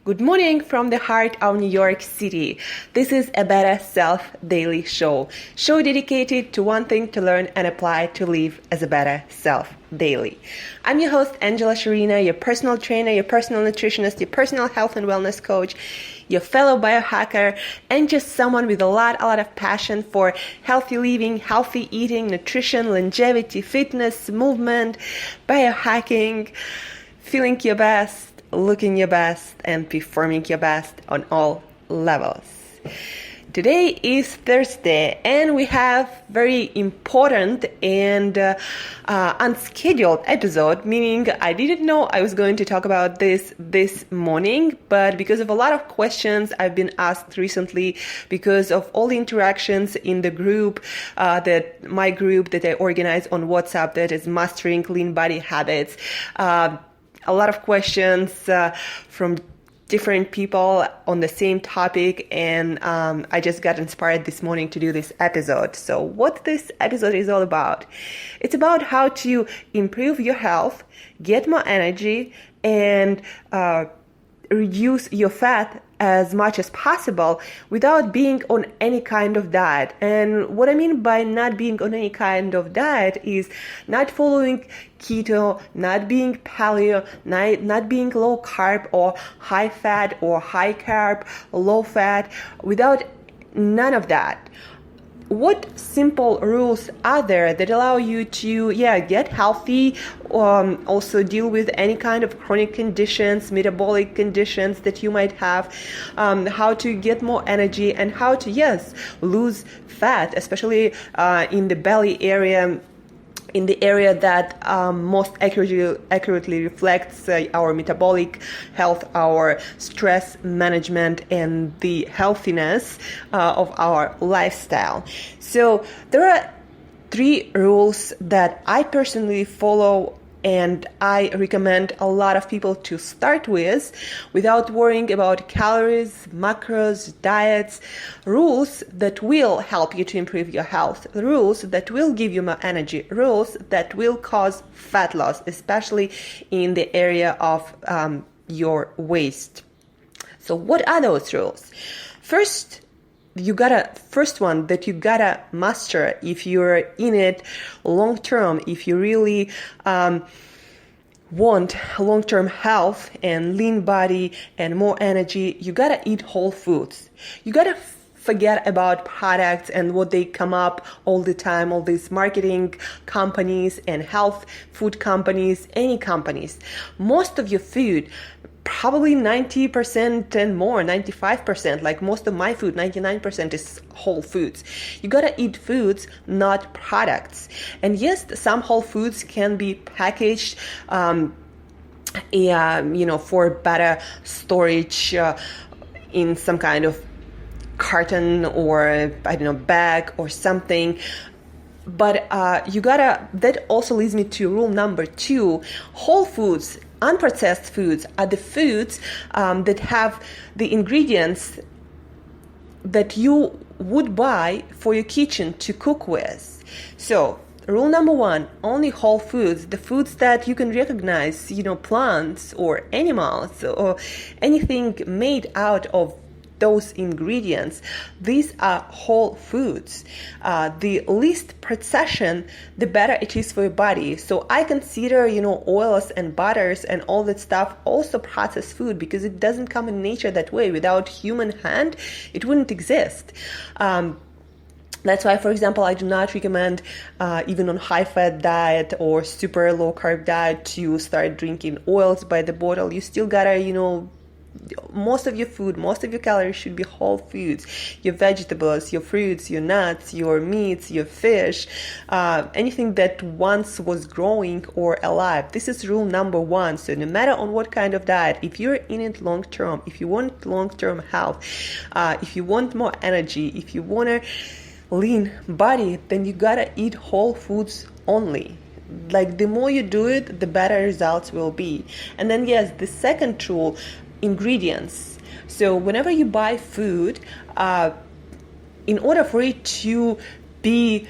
Good morning from the heart of New York City. This is a Better Self Daily Show dedicated to one thing to learn and apply to live as a better self daily. I'm your host, Angela Shurina, your personal trainer, your personal nutritionist, your personal health and wellness coach, your fellow biohacker, and just someone with a lot of passion for healthy living, healthy eating, nutrition, longevity, fitness, movement, biohacking, feeling your best, looking your best, and performing your best on all levels. Today is Thursday, and we have very important and unscheduled episode, meaning I didn't know I was going to talk about this morning, but because of a lot of questions I've been asked recently, because of all the interactions in the group, my group that I organize on WhatsApp, that is Mastering Lean Body Habits, a lot of questions from different people on the same topic, and I just got inspired this morning to do this episode. So what this episode is all about? It's about how to improve your health, get more energy, and reduce your fat as much as possible without being on any kind of diet. And what I mean by not being on any kind of diet is not following keto, not being paleo, not being low carb or high fat or high carb, low fat, without none of that. What simple rules are there that allow you to get healthy, also deal with any kind of chronic conditions, metabolic conditions that you might have, how to get more energy, and how to lose fat, especially in the belly area, in the area that most accurately reflects our metabolic health, our stress management, and the healthiness of our lifestyle. So there are 3 rules that I personally follow, and I recommend a lot of people to start with without worrying about calories, macros, diets, rules that will help you to improve your health, rules that will give you more energy, rules that will cause fat loss, especially in the area of your waist. So what are those rules? First one that you gotta master if you're in it long term, if you really want long-term health and lean body and more energy, you gotta eat whole foods. You gotta forget about products and what they come up all the time, all these marketing companies and health food companies, any companies. Most of your food, probably 90% and more, 95%, like most of my food, 99% is whole foods. You gotta eat foods, not products. And yes, some whole foods can be packaged, for better storage in some kind of carton or, bag or something. But that also leads me to rule number 2. Whole foods, unprocessed foods, are the foods that have the ingredients that you would buy for your kitchen to cook with. So rule number 1, only whole foods, the foods that you can recognize, plants or animals or anything made out of those ingredients. These are whole foods. The least processed, the better it is for your body. So I consider, oils and butters and all that stuff also processed food, because it doesn't come in nature that way. Without human hand, it wouldn't exist. That's why, for example, I do not recommend, even on high-fat diet or super low-carb diet, to start drinking oils by the bottle. You still gotta, most of your food, most of your calories should be whole foods. Your vegetables, your fruits, your nuts, your meats, your fish, anything that once was growing or alive. This is rule number 1. So no matter on what kind of diet, if you're in it long term, if you want long-term health, if you want more energy, if you want a lean body, then you gotta eat whole foods only. Like, the more you do it, the better results will be. And then the second rule, ingredients. So whenever you buy food, in order for it to be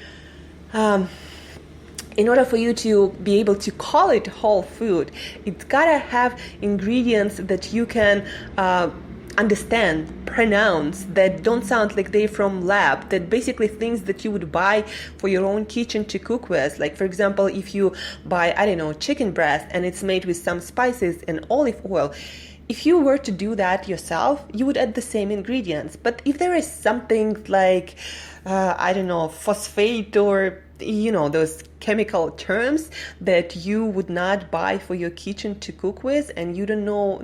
in order for you to be able to call it whole food, it's gotta have ingredients that you can understand, pronounce, that don't sound like they're from lab, that basically things that you would buy for your own kitchen to cook with. Like, for example, if you buy, chicken breast and it's made with some spices and olive oil, if you were to do that yourself, you would add the same ingredients. But if there is something like, phosphate or those chemical terms that you would not buy for your kitchen to cook with, and you don't know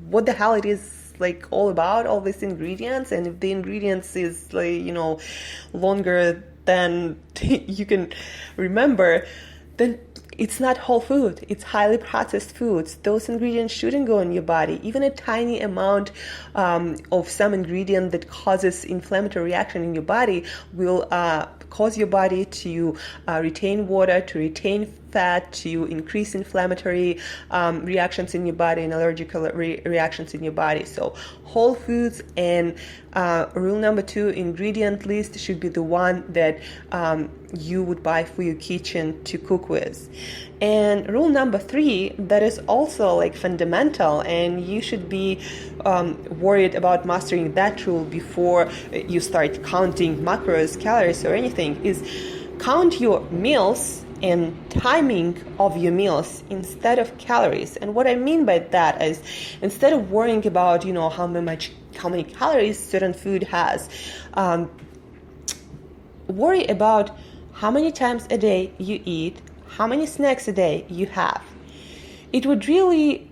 what the hell it is like all about, all these ingredients, and if the ingredients is longer than you can remember, then it's not whole food. It's highly processed foods. Those ingredients shouldn't go in your body. Even a tiny amount of some ingredient that causes inflammatory reaction in your body will cause your body to retain water, to retain fat, to increase inflammatory reactions in your body and allergical reactions in your body. So whole foods, and rule number 2, ingredient list should be the one that you would buy for your kitchen to cook with. And rule number 3, that is also like fundamental, and you should be worried about mastering that rule before you start counting macros, calories, or anything, is count your meals and timing of your meals instead of calories. And what I mean by that is, instead of worrying about how many calories certain food has, worry about how many times a day you eat, how many snacks a day you have. It would really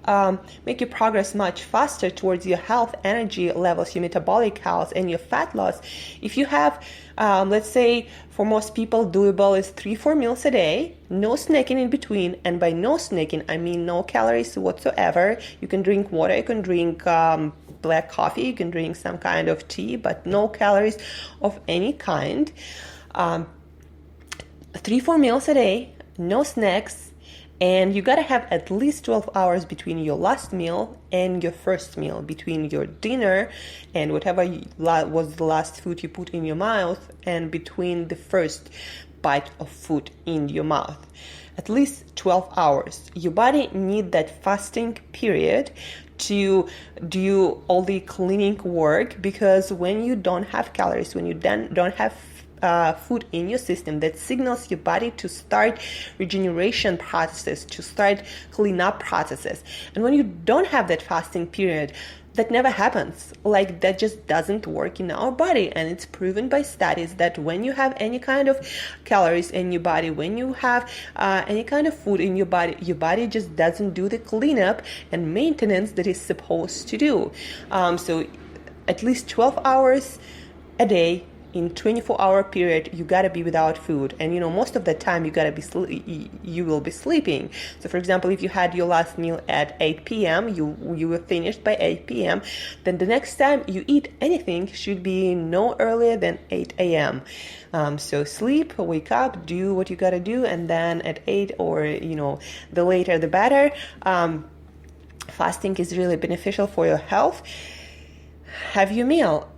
make your progress much faster towards your health, energy levels, your metabolic health, and your fat loss if you have, let's say, for most people, doable is 3-4 meals a day, no snacking in between. And by no snacking, I mean no calories whatsoever. You can drink water, you can drink black coffee, you can drink some kind of tea, but no calories of any kind. 3-4 meals a day, no snacks, and you gotta have at least 12 hours between your last meal and your first meal, between your dinner and whatever was the last food you put in your mouth, and between the first bite of food in your mouth. At least 12 hours. Your body needs that fasting period to do all the cleaning work, because when you don't have calories, when you don't have food in your system, that signals your body to start regeneration processes, to start cleanup processes. And when you don't have that fasting period, that never happens. Like, that just doesn't work in our body. And it's proven by studies that when you have any kind of calories in your body, when you have any kind of food in your body just doesn't do the cleanup and maintenance that it's supposed to do. So at least 12 hours a day, in 24-hour period, you gotta be without food, and most of the time you will be sleeping. So, for example, if you had your last meal at 8 p.m., you were finished by 8 p.m., then the next time you eat anything should be no earlier than 8 a.m. So sleep, wake up, do what you gotta do, and then at 8 or the later the better. Fasting is really beneficial for your health. Have your meal.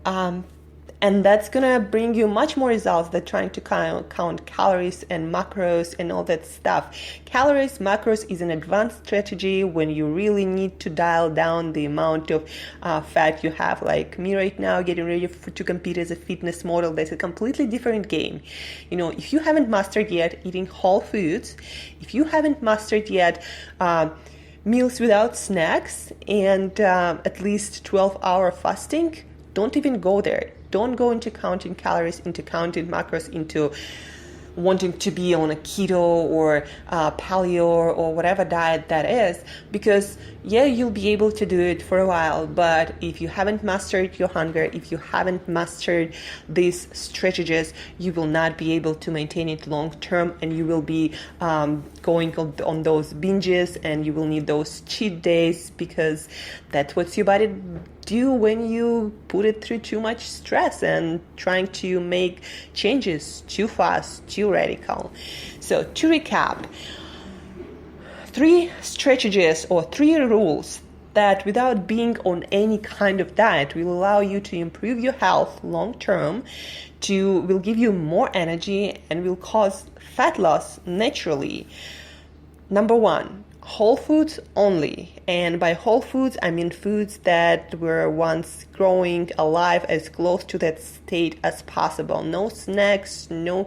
And that's going to bring you much more results than trying to count calories and macros and all that stuff. Calories, macros is an advanced strategy when you really need to dial down the amount of fat you have. Like me right now, getting ready to compete as a fitness model, that's a completely different game. If you haven't mastered yet eating whole foods, if you haven't mastered yet meals without snacks, and at least 12-hour fasting, don't even go there. Don't go into counting calories, into counting macros, into wanting to be on a keto or paleo or whatever diet that is, because you'll be able to do it for a while, but if you haven't mastered your hunger, if you haven't mastered these strategies, you will not be able to maintain it long term, and you will be going on those binges, and you will need those cheat days, because that's what your body do when you put it through too much stress and trying to make changes too fast, too radical. So to recap, 3 strategies or 3 rules that without being on any kind of diet will allow you to improve your health long term, will give you more energy, and will cause fat loss naturally. Number one, whole foods only. And by whole foods, I mean foods that were once growing alive as close to that state as possible. No snacks, no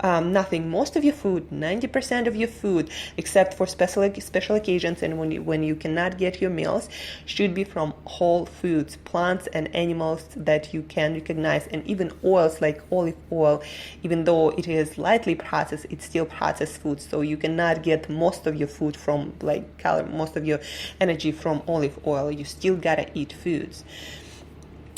nothing. Most of your food, 90% of your food, except for special occasions and when you cannot get your meals, should be from whole foods, plants and animals that you can recognize. And even oils like olive oil, even though it is lightly processed, it's still processed food. So you cannot get most of your food from most of your energy from olive oil. You still gotta eat foods.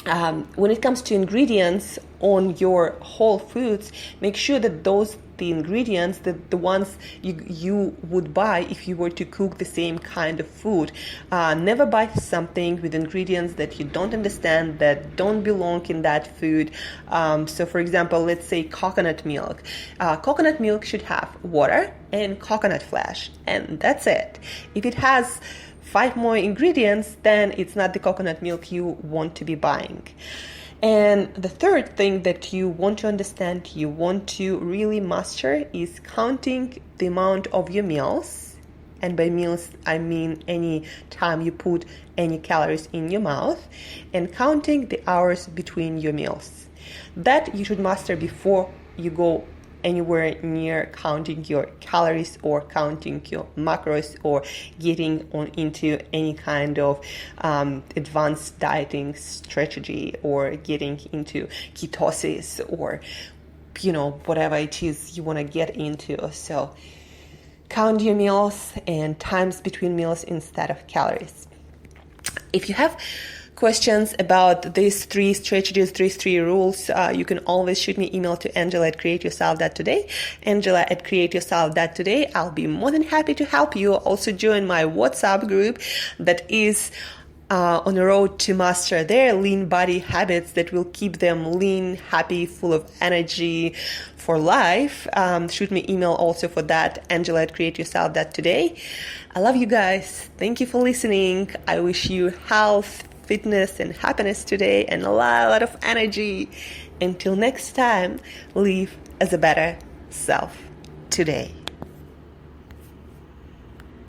When it comes to ingredients on your whole foods, make sure that the ingredients, the ones you would buy if you were to cook the same kind of food. Never buy something with ingredients that you don't understand, that don't belong in that food. So for example, let's say coconut milk. Coconut milk should have water and coconut flesh, and that's it. If it has 5 more ingredients, then it's not the coconut milk you want to be buying. And the third thing that you want to understand, you want to really master, is counting the amount of your meals. And by meals, I mean any time you put any calories in your mouth, and counting the hours between your meals. That you should master before you go anywhere near counting your calories or counting your macros or getting into any kind of advanced dieting strategy or getting into ketosis or whatever it is you want to get into. So count your meals and times between meals instead of calories. If you have questions about these 3 strategies, these 3 rules, you can always shoot me email to Angela@createyourself.today. Angela@createyourself.today. I'll be more than happy to help you. Also join my WhatsApp group that is on a road to master their lean body habits that will keep them lean, happy, full of energy for life. Shoot me email also for that, Angela@createyourself.today. I love you guys. Thank you for listening. I wish you health, fitness and happiness today, and a lot of energy. Until next time, live as a better self today.